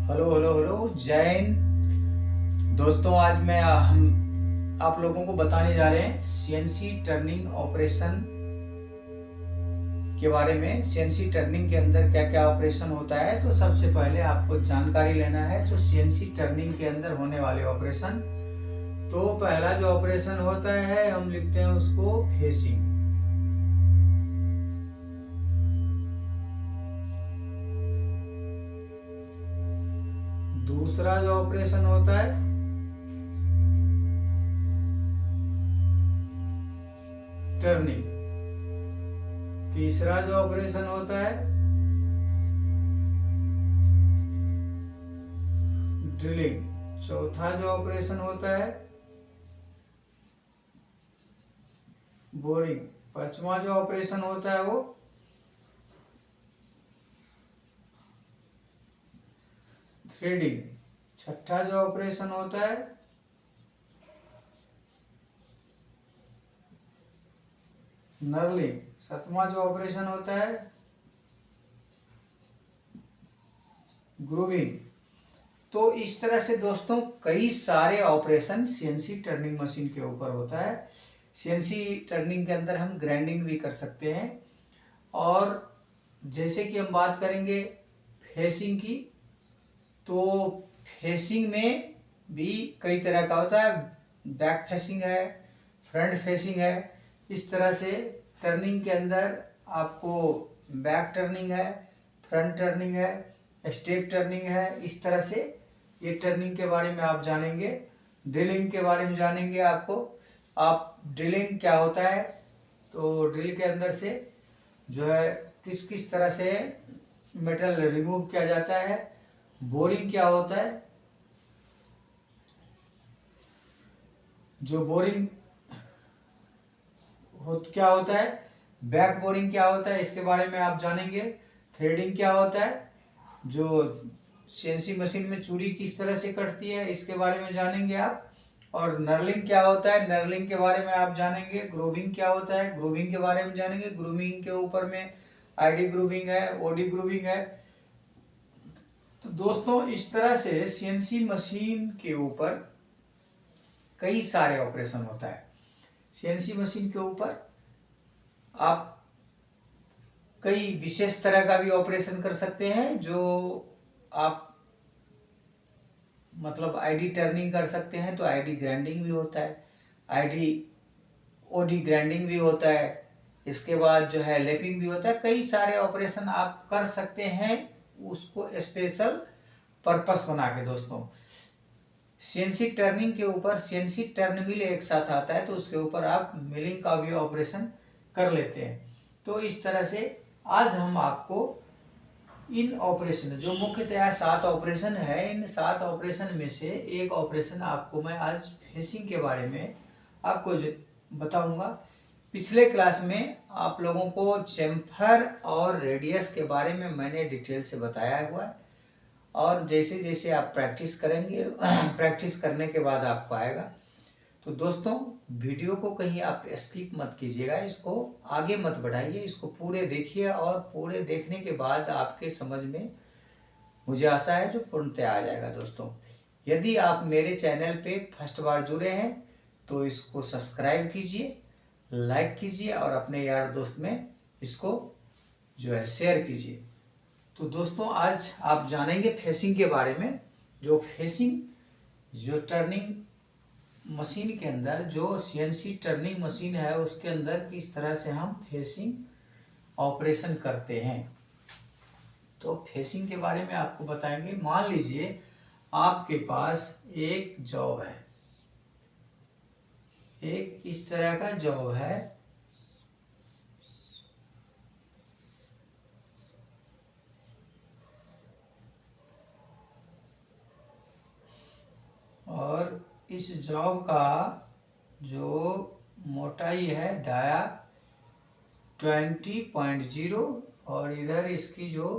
Hello hello hello जय हिंद। दोस्तों आज मैं हम आप लोगों को बताने जा रहे हैं सीएनसी टर्निंग ऑपरेशन के बारे में। सीएनसी टर्निंग के अंदर क्या क्या ऑपरेशन होता है, तो सबसे पहले आपको जानकारी लेना है जो सीएनसी टर्निंग के अंदर होने वाले ऑपरेशन। तो पहला जो ऑपरेशन होता है हम लिखते हैं उसको फेसिंग। दूसरा जो ऑपरेशन होता है टर्निंग। तीसरा जो ऑपरेशन होता है ड्रिलिंग। चौथा जो ऑपरेशन होता है बोरिंग। पांचवा जो ऑपरेशन होता है वो थ्रेडिंग। छठा जो ऑपरेशन होता है नर्लिंग। सातवां जो ऑपरेशन होता है ग्रूविंग। तो इस तरह से दोस्तों कई सारे ऑपरेशन सीएनसी टर्निंग मशीन के ऊपर होता है। सीएनसी टर्निंग के अंदर हम ग्राइंडिंग भी कर सकते हैं। और जैसे कि हम बात करेंगे फेसिंग की, तो फेसिंग में भी कई तरह का होता है। बैक फेसिंग है, फ्रंट फेसिंग है। इस तरह से टर्निंग के अंदर आपको बैक टर्निंग है, फ्रंट टर्निंग है, स्टेप टर्निंग है। इस तरह से ये टर्निंग के बारे में आप जानेंगे। ड्रिलिंग के बारे में जानेंगे आप ड्रिलिंग क्या होता है, तो ड्रिल के अंदर से जो है किस किस तरह से मेटल रिमूव किया जाता है। बोरिंग क्या होता है, जो बोरिंग क्या होता है, बैक बोरिंग क्या होता है, इसके बारे में आप जानेंगे। थ्रेडिंग क्या होता है, जो सीएनसी मशीन में चूड़ी किस तरह से कटती है, इसके बारे में जानेंगे आप। और नर्लिंग क्या होता है, नर्लिंग के बारे में आप जानेंगे। ग्रूविंग क्या होता है, ग्रूविंग के बारे में जानेंगे। ग्रूविंग के ऊपर में आईडी ग्रूविंग है, ओडी ग्रूविंग है। तो दोस्तों इस तरह से सीएनसी मशीन के ऊपर कई सारे ऑपरेशन होता है। सीएनसी मशीन के ऊपर आप कई विशेष तरह का भी ऑपरेशन कर सकते हैं, जो आप मतलब आईडी टर्निंग कर सकते हैं, तो आईडी ग्राइंडिंग भी होता है, आईडी ओडी ग्राइंडिंग भी होता है। इसके बाद जो है लेपिंग भी होता है। कई सारे ऑपरेशन आप कर सकते हैं उसको स्पेशल पर्पस बना के। दोस्तों सीएनसी टर्निंग के ऊपर सीएनसी टर्न मिल एक साथ आता है, तो उसके ऊपर आप मिलिंग का भी ऑपरेशन कर लेते हैं। तो इस तरह से आज हम आपको इन ऑपरेशन, जो मुख्यतः 7 ऑपरेशन है, इन 7 ऑपरेशन में से एक ऑपरेशन आपको मैं आज फेसिंग के बारे में आपको बताऊंगा। पिछले क्लास में आप लोगों को चेम्फर और रेडियस के बारे में मैंने डिटेल से बताया हुआ है। और जैसे जैसे आप प्रैक्टिस करेंगे प्रैक्टिस करने के बाद आपको आएगा। तो दोस्तों वीडियो को कहीं आप स्किप मत कीजिएगा, इसको आगे मत बढ़ाइए, इसको पूरे देखिए। और पूरे देखने के बाद आपके समझ में मुझे आशा है जो पूर्णतः आ जाएगा। दोस्तों यदि आप मेरे चैनल पे फर्स्ट बार जुड़े हैं तो इसको सब्सक्राइब कीजिए, लाइक कीजिए और अपने यार दोस्त में इसको जो है शेयर कीजिए। तो दोस्तों आज आप जानेंगे फेसिंग के बारे में। जो फेसिंग, जो टर्निंग मशीन के अंदर, जो सीएनसी टर्निंग मशीन है उसके अंदर किस तरह से हम फेसिंग ऑपरेशन करते हैं, तो फेसिंग के बारे में आपको बताएंगे। मान लीजिए आपके पास एक जॉब है, एक इस तरह का जॉब है, और इस जॉब का जो मोटाई है डाया 20.0 और इधर इसकी जो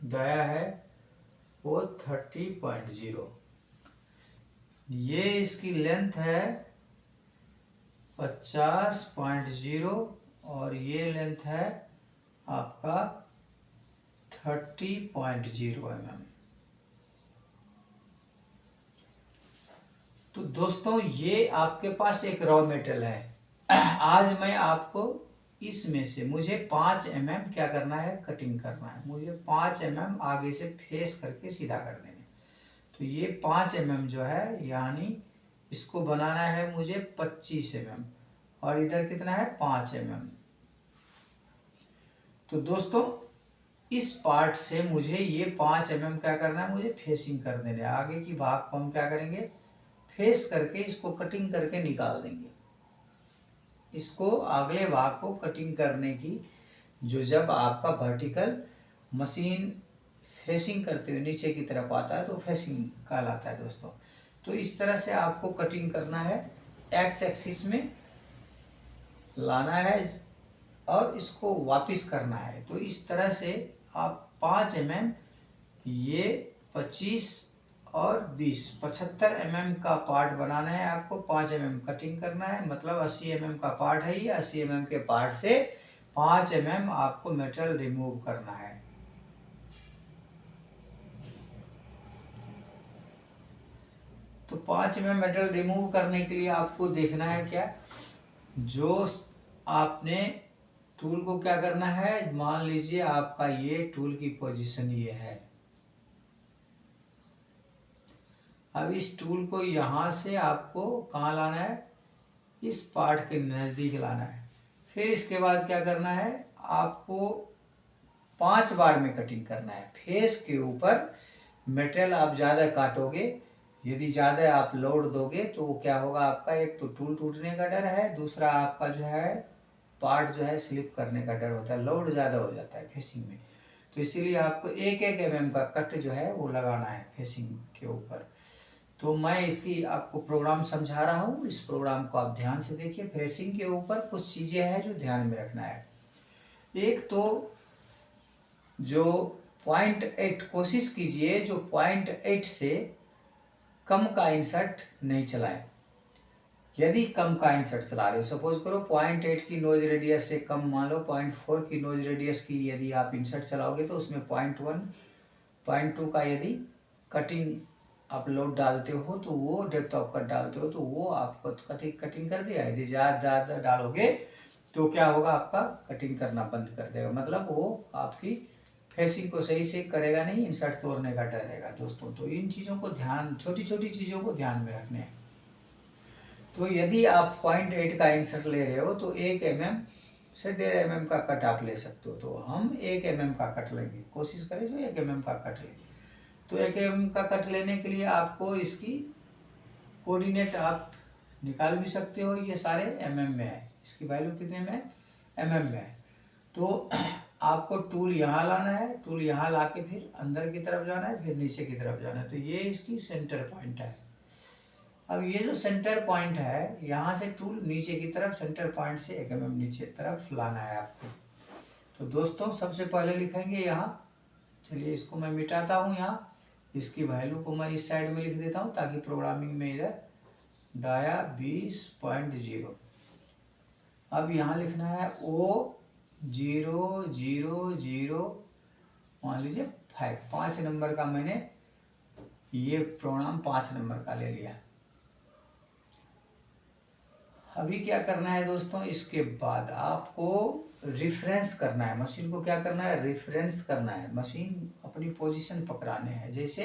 डाया है वो 30.0। ये इसकी लेंथ है 50.0 और ये लेंथ है आपका 30.0 mm। तो दोस्तों ये आपके पास एक रॉ मेटेरियल है। आज मैं आपको इसमें से मुझे 5 mm क्या करना है, कटिंग करना है। मुझे 5 mm आगे से फेस करके सीधा कर देंगे। तो ये 5 mm जो है, यानी इसको बनाना है मुझे 25 mm, और इधर कितना है 5 mm। तो दोस्तों इस पार्ट से मुझे ये 5 mm क्या करना है, मुझे फेसिंग कर देना है। आगे की भाग को हम क्या करेंगे, फेस करके इसको कटिंग करके निकाल देंगे। इसको अगले भाग को कटिंग करने की जो जब आपका वर्टिकल मशीन फेसिंग करते हुए नीचे की तरफ आता है तो फेसिंग कहलाता है दोस्तों। तो इस तरह से आपको कटिंग करना है, एक्स एक्सिस में लाना है और इसको वापस करना है। तो इस तरह से आप 5 mm, ये 25 और 20 75 mm का पार्ट बनाना है आपको। 5 mm कटिंग करना है, मतलब 80 mm का पार्ट है ये। 80 mm के पार्ट से 5 mm आपको मेटल रिमूव करना है। तो 5 mm मेटल रिमूव करने के लिए आपको देखना है क्या, जो आपने टूल को क्या करना है, मान लीजिए आपका ये टूल की पोजीशन ये है। अब इस टूल को यहाँ से आपको कहाँ लाना है, इस पार्ट के नज़दीक लाना है। फिर इसके बाद क्या करना है, आपको 5 बार में कटिंग करना है। फेस के ऊपर मेटेरियल आप ज़्यादा काटोगे, यदि ज़्यादा आप लोड दोगे तो क्या होगा, आपका एक तो टूल टूटने का डर है, दूसरा आपका जो है पार्ट जो है स्लिप करने का डर होता है, लोड ज़्यादा हो जाता है फेसिंग में। तो इसीलिए आपको 1-1 mm का कट जो है वो लगाना है फेसिंग के ऊपर। तो मैं इसकी आपको प्रोग्राम समझा रहा हूँ, इस प्रोग्राम को आप ध्यान से देखिए। फेसिंग के ऊपर कुछ चीज़ें हैं जो ध्यान में रखना है। एक तो जो 0.8 कोशिश कीजिए, जो 0.8 से कम का इंसर्ट नहीं चलाएं। यदि कम का इंसर्ट चला रहे हो, सपोज करो 0.8 की नोज रेडियस से कम, मान लो 0.4 की नोज रेडियस की यदि आप इंसर्ट चलाओगे तो उसमें 0.1 0.2 का यदि कटिंग आप लोड डालते हो तो वो डेप्थ ऑफ कट डालते हो तो वो आपको कटिंग कर दिया। यदि ज़्यादा डालोगे तो क्या होगा, आपका कटिंग करना बंद कर देगा, मतलब वो आपकी फेसिंग को सही से करेगा नहीं, इंसर्ट तोड़ने का डर रहेगा दोस्तों। तो इन चीज़ों को ध्यान, छोटी छोटी चीज़ों को ध्यान में रखने हैं। तो यदि आप 0.8 का इंसर्ट ले रहे हो तो 1 mm से 1.5 mm का कट आप ले सकते हो। तो हम 1 mm का कट लेंगे, कोशिश करें जो 1 mm का कट लेंगे। तो 1 mm का कट लेने के लिए आपको इसकी कोऑर्डिनेट आप निकाल भी सकते हो, ये सारे mm में है। इसकी वैल्यू कितने में है, mm में है। तो आपको टूल यहाँ लाना है, टूल यहाँ ला के फिर अंदर की तरफ जाना है, फिर नीचे की तरफ जाना है। तो ये इसकी सेंटर पॉइंट है। अब ये जो सेंटर पॉइंट है, यहाँ से टूल नीचे की तरफ सेंटर पॉइंट से 1 mm नीचे तरफ लाना है आपको। तो दोस्तों सबसे पहले लिखेंगे यहाँ, चलिए इसको मैं मिटाता हूँ, यहाँ इसकी वैल्यू को मैं इस साइड में लिख देता हूँ ताकि प्रोग्रामिंग में इधर डाया 20.0। अब यहाँ लिखना है O000 मान लीजिए 5 नंबर का मैंने ये प्रोग्राम 5 नंबर का ले लिया। अभी क्या करना है दोस्तों, इसके बाद आपको रिफरेंस करना है, मशीन को क्या करना है, रिफरेंस करना है। मशीन अपनी पोजीशन पकड़ाने हैं। जैसे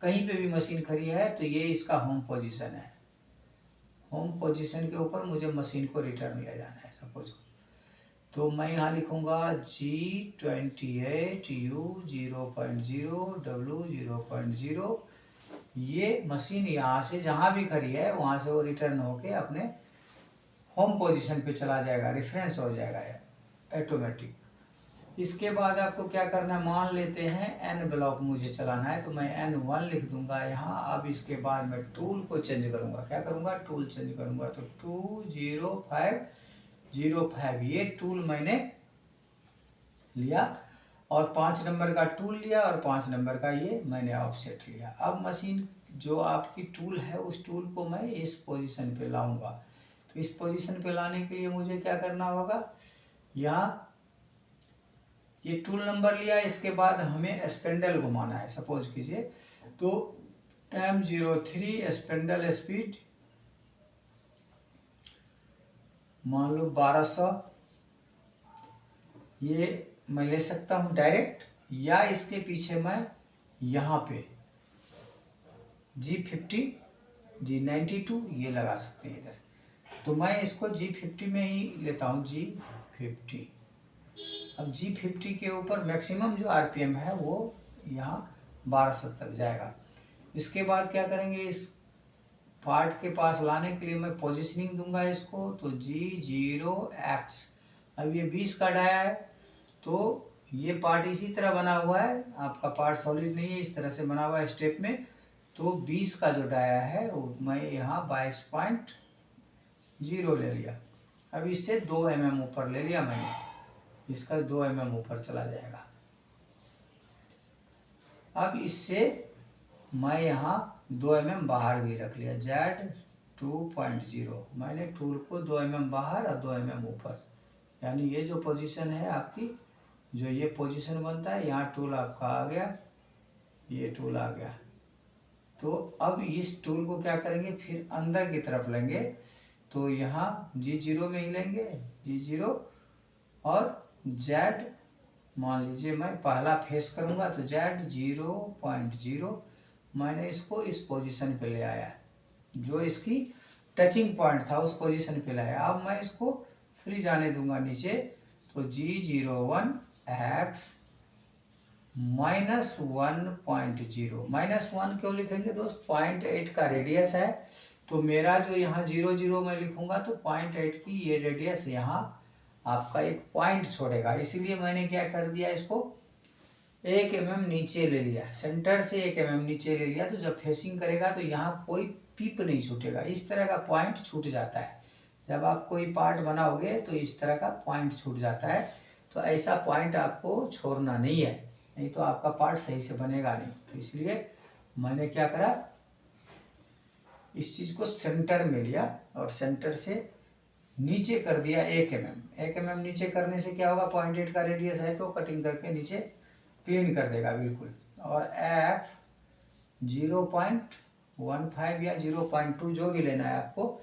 कहीं पे भी मशीन खड़ी है तो ये इसका होम पोजीशन है। होम पोजीशन के ऊपर मुझे मशीन को रिटर्न ले जाना है सपोज। तो मैं यहाँ लिखूँगा G28U0.0W0.0। ये मशीन यहाँ से जहाँ भी खड़ी है वहाँ से वो रिटर्न होके अपने होम पोजीशन पे चला जाएगा, रेफरेंस हो जाएगा ऑटोमेटिक। इसके बाद आपको क्या करना है, मान लेते हैं N ब्लॉक मुझे चलाना है तो मैं N1 लिख दूंगा यहाँ। अब इसके बाद मैं टूल को चेंज करूँगा, क्या करूँगा, टूल चेंज करूँगा। तो 20505 ये टूल मैंने लिया और 5 नंबर का टूल लिया और 5 नंबर का ये मैंने ऑफसेट लिया। अब मशीन जो आपकी टूल है उस टूल को मैं इस पोजीशन पे लाऊंगा। तो इस पोजीशन पे लाने के लिए मुझे क्या करना होगा, यहाँ ये टूल नंबर लिया, इसके बाद हमें स्पेंडल घुमाना है। सपोज कीजिए तो M03 स्पेंडल स्पीड मान लो 1200, ये मैं ले सकता हूँ डायरेक्ट, या इसके पीछे मैं यहाँ पे G50 G92 ये लगा सकते हैं इधर। तो मैं इसको G50 में ही लेता हूँ, G50। अब G50 के ऊपर मैक्सिमम जो RPM है वो यहाँ 1200 तक जाएगा। इसके बाद क्या करेंगे, इस पार्ट के पास लाने के लिए मैं पोजीशनिंग दूंगा इसको, तो G0X। अब ये 20 का डाया है, तो ये पार्ट इसी तरह बना हुआ है, आपका पार्ट सॉलिड नहीं है, इस तरह से बना हुआ है स्टेप में। तो 20 का जो डाया है वो मैं यहाँ 22.0 ले लिया। अब इससे 2 mm ऊपर ले लिया मैंने, इसका 2 mm ऊपर चला जाएगा। अब इससे मैं यहाँ 2 mm बाहर भी रख लिया, Z2.0। मैंने टूल को 2 mm बाहर और 2 mm ऊपर, यानी ये जो पोजीशन है आपकी, जो ये पोजीशन बनता है, यहाँ टूल आपका आ गया, ये टूल आ गया। तो अब इस टूल को क्या करेंगे, फिर अंदर की तरफ लेंगे, तो यहाँ G0 में ही लेंगे, G0 और Z, मान लीजिए मैं पहला फेस करूँगा तो Z0.0 मैंने इसको इस पोजीशन पे ले आया, जो इसकी टचिंग पॉइंट था उस पोजीशन पे लाया। अब मैं इसको फ्री जाने दूंगा नीचे, तो G01X -1.0। -1 क्यों लिखेंगे दोस्त, 0.8 का रेडियस है, तो मेरा जो यहाँ 00 में लिखूंगा तो 0.8 की ये रेडियस यहाँ आपका एक पॉइंट छोड़ेगा, इसीलिए मैंने क्या कर दिया, इसको 1 mm नीचे ले लिया, सेंटर से 1 mm नीचे ले लिया। तो जब फेसिंग करेगा तो यहाँ कोई पिप नहीं छूटेगा, इस तरह का पॉइंट छूट जाता है। जब आप कोई पार्ट बनाओगे तो इस तरह का पॉइंट छूट जाता है, तो ऐसा पॉइंट आपको छोड़ना नहीं है, नहीं तो आपका पार्ट सही से बनेगा नहीं। तो इसलिए मैंने क्या करा, इस चीज़ को सेंटर में लिया और सेंटर से नीचे कर दिया 1 mm। 1 mm नीचे करने से क्या होगा, 0.8 का रेडियस है तो कटिंग करके नीचे क्लीन कर देगा बिल्कुल। और F 0.15 या 0.2 जो भी लेना है आपको,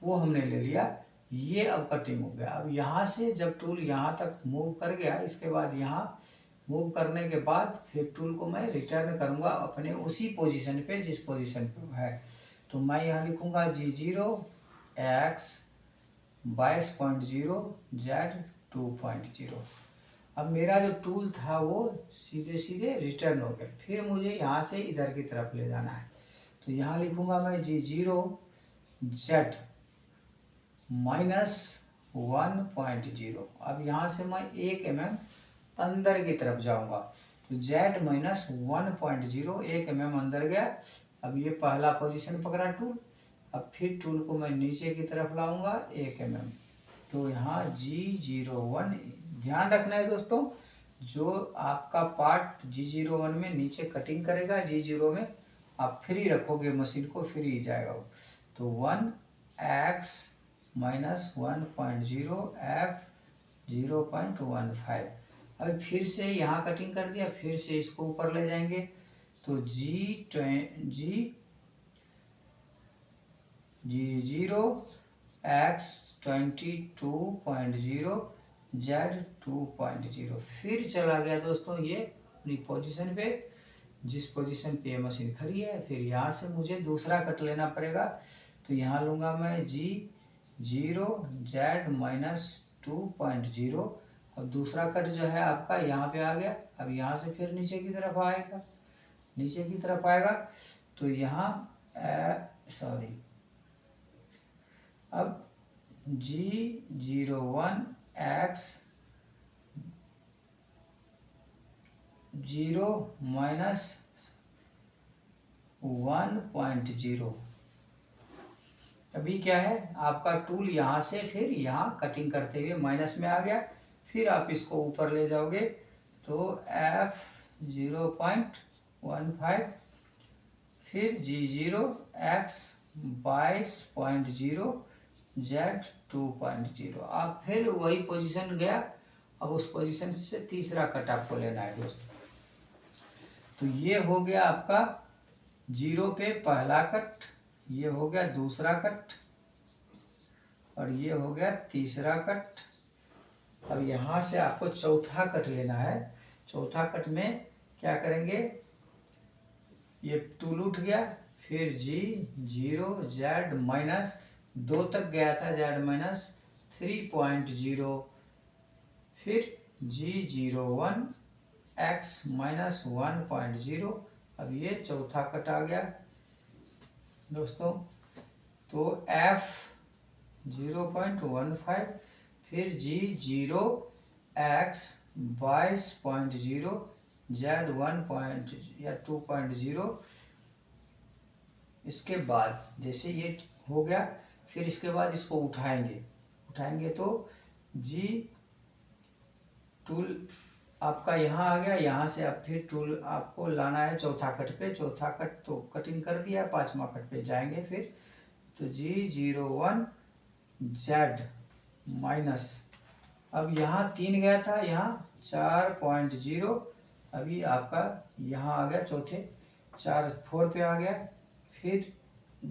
वो हमने ले लिया। ये अब कटिंग हो गया। अब यहाँ से जब टूल यहाँ तक मूव कर गया, इसके बाद यहाँ मूव करने के बाद फिर टूल को मैं रिटर्न करूँगा अपने उसी पोजीशन पे जिस पोजीशन पे है। तो मैं यहाँ लिखूँगा G0X 22.0 Z2.0। अब मेरा जो टूल था वो सीधे सीधे रिटर्न हो गया। फिर मुझे यहाँ से इधर की तरफ ले जाना है, तो यहाँ लिखूँगा मैं G0Z -1.0। अब यहाँ से मैं 1 mm अंदर की तरफ जाऊँगा, तो Z -1.0, 1 mm अंदर गया। अब ये पहला पोजीशन पकड़ा टूल, अब फिर टूल को मैं नीचे की तरफ लाऊंगा 1 mm, तो यहाँ G01। ध्यान रखना है दोस्तों, जो आपका पार्ट G01 में नीचे कटिंग करेगा, G0 में आप फ्री रखोगे, मशीन को फ्री जाएगा वो। तो 1X -1.0 F 0.15। अब फिर से यहाँ कटिंग कर दिया, फिर से इसको ऊपर ले जाएंगे, तो G0X 22.0 Z2.0। फिर चला गया दोस्तों ये अपनी पोजीशन पे, जिस पोजीशन पे ये मशीन खड़ी है। फिर यहाँ से मुझे दूसरा कट लेना पड़ेगा, तो यहाँ लूँगा मैं G0Z -2.0। अब दूसरा कट जो है आपका यहाँ पे आ गया। अब यहाँ से फिर नीचे की तरफ आएगा, नीचे की तरफ आएगा, तो यहाँ अब G01X 0-1.0। अभी क्या है, आपका टूल यहाँ से फिर यहाँ कटिंग करते हुए माइनस में आ गया। फिर आप इसको ऊपर ले जाओगे, तो F 0.15, फिर G0X 22.0 Z2.0। आप फिर वही पोजीशन गया। अब उस पोजीशन से तीसरा कट आपको लेना है दोस्तों। तो ये हो गया आपका 0 पे पहला कट, ये हो गया दूसरा कट, और ये हो गया तीसरा कट। अब यहाँ से आपको चौथा कट लेना है। चौथा कट में क्या करेंगे, ये टूल उठ गया, फिर G0 Z माइनस 2 तक गया था, Z माइनस 3.0, फिर G01 X माइनस 1.0। अब ये चौथा कट आ गया दोस्तों। तो F 0.15, फिर G0 X 22.0, Z 2.0। इसके बाद जैसे ये हो गया, फिर इसके बाद इसको उठाएंगे तो G टूल आपका यहाँ आ गया। यहाँ से अब फिर टूल आपको लाना है चौथा कट पे। चौथा कट तो कटिंग कर दिया, पांचवा कट पे जाएंगे फिर। तो G01 Z माइनस, अब यहाँ 3 गया था, यहाँ 4.0। अभी आपका यहाँ आ गया चौथे 4 पे आ गया। फिर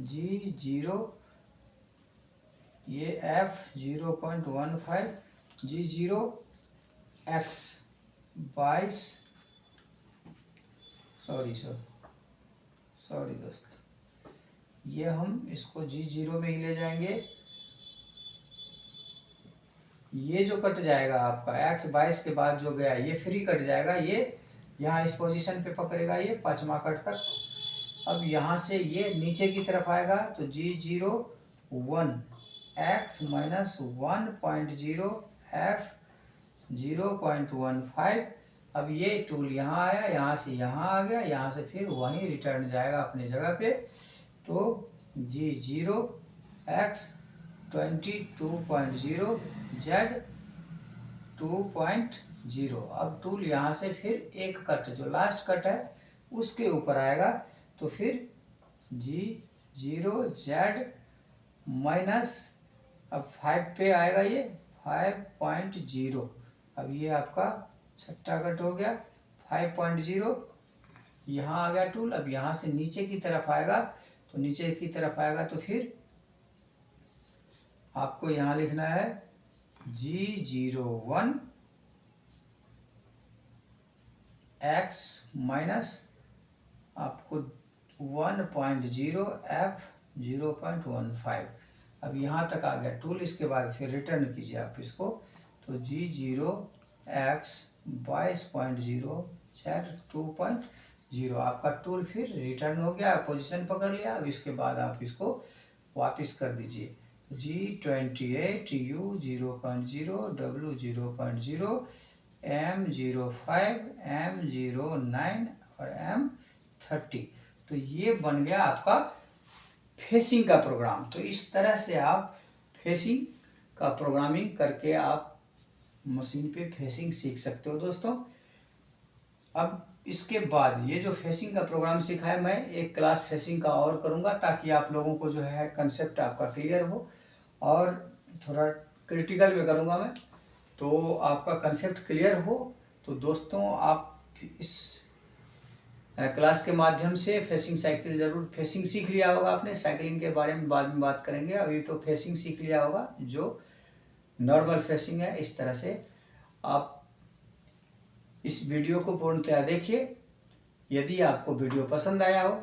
G0, ये F 0.15, G0 X 22, सॉरी दोस्त, ये हम इसको G0 में ही ले जाएंगे। ये जो कट जाएगा आपका X 22 के बाद जो गया ये फ्री कट जाएगा, ये यहाँ इस पोजीशन पे पकड़ेगा ये पांचवा कट तक। अब यहाँ से ये नीचे की तरफ आएगा तो G01 X माइनस 1.0 F 0.15। अब ये टूल यहाँ आया, यहाँ से यहाँ आ गया, यहाँ से फिर वहीं रिटर्न जाएगा अपनी जगह पे। तो G0 X 22.0 Z 2.0। अब टूल यहाँ से फिर एक कट जो लास्ट कट है उसके ऊपर आएगा। तो फिर G0 Z माइनस, अब 5 पे आएगा ये 5.0। अब ये आपका छठा कट हो गया 5.0। यहाँ आ गया टूल। अब यहाँ से नीचे की तरफ आएगा, तो नीचे की तरफ आएगा तो फिर आपको यहाँ लिखना है G01 X माइनस आपको 1.0 F 0.15। अब यहाँ तक आ गया टूल। इसके बाद फिर रिटर्न कीजिए आप इसको। तो G0 X 22.0 Z 2.0 आपका टूल फिर रिटर्न हो गया, पोजीशन पकड़ लिया। अब इसके बाद आप इसको वापस कर दीजिए। G28 U 0.0 W 0.0 M 05 M 09 और M 30। तो ये बन गया आपका फेसिंग का प्रोग्राम। तो इस तरह से आप फेसिंग का प्रोग्रामिंग करके आप मशीन पे फेसिंग सीख सकते हो दोस्तों। अब इसके बाद ये जो फेसिंग का प्रोग्राम सीखा है, मैं एक क्लास फेसिंग का और करूँगा ताकि आप लोगों को जो है कंसेप्ट आपका क्लियर हो, और थोड़ा क्रिटिकल में करूँगा मैं, तो आपका कंसेप्ट क्लियर हो। तो दोस्तों आप इस क्लास के माध्यम से फेसिंग साइकिल जरूर, फेसिंग सीख लिया होगा आपने। साइकिलिंग के बारे में बाद में बात करेंगे, अभी तो फेसिंग सीख लिया होगा जो नॉर्मल फेसिंग है। इस तरह से आप इस वीडियो को पूर्णतः देखिए। यदि आपको वीडियो पसंद आया हो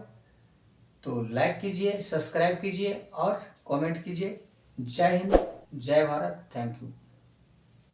तो लाइक कीजिए, सब्सक्राइब कीजिए और कमेंट कीजिए। जय हिंद, जय भारत, थैंक यू।